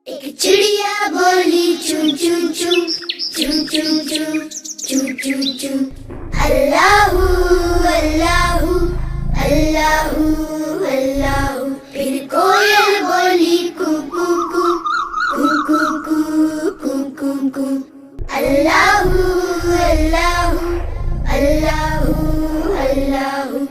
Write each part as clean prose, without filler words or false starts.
एक चिड़िया बोली चू चू चू चू चू चू चू चू चू। अल्लाहू अल्लाहू अल्लाहू अल्लाहू। फिर कोयल बोली कू कू कू कू कू कू कू कू कू। अल्लाहू अल्लाहू अल्लाहू अल्लाहू।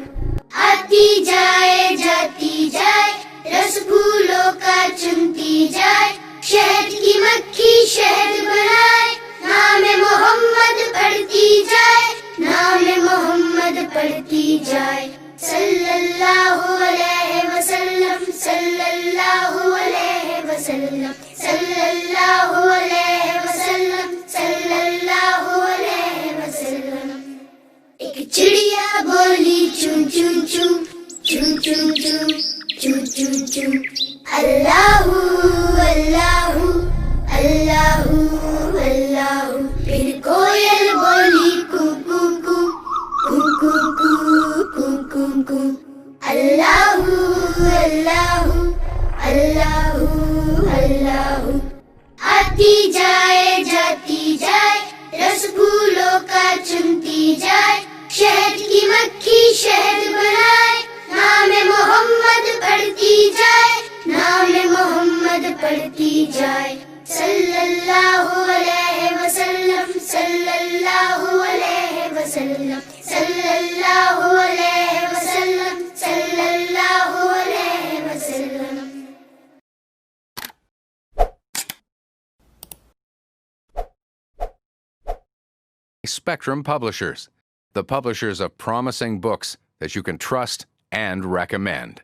आती जाए जाती जाए, रस फूलों का चुनती जाए, शहद की मक्खी शहद बनाए, नाम मोहम्मद पढ़ती जाए, नाम मोहम्मद पढ़ती जाए। सल्लल्लाहु अलैहि वसल्लम सल्लल्लाहु अलैहि वसल्लम सल्लल्लाहु अलैहि वसल्लम सल्लल्लाहु अलैहि वसल्लम। एक चिड़िया बोली चू चू चू चू चू चू चू चू चू। अल्लाहू अल्लाहू अल्लाहू अल्लाहू। फिर कोयल बोली कू कू कू कू कू कू कू कू कू। अल्लाहू अल्लाहू अल्लाहू अल्लाहू। आती जाए जाती जाए, रस फूलों का चुनती जाए, शहद की मक्खी शहद बनाए, नाम मोहम्मद पढ़ती जाए, नाम मोहम्मद पढ़ती जाए। सल्लल्लाहु अलैहि वसल्लम सल्लल्लाहु अलैहि वसल्लम सल्लल्लाहु अलैहि वसल्लम सल्लल्लाहु अलैहि वसल्लम। Spectrum Publishers, the publishers of promising books that you can trust and recommend.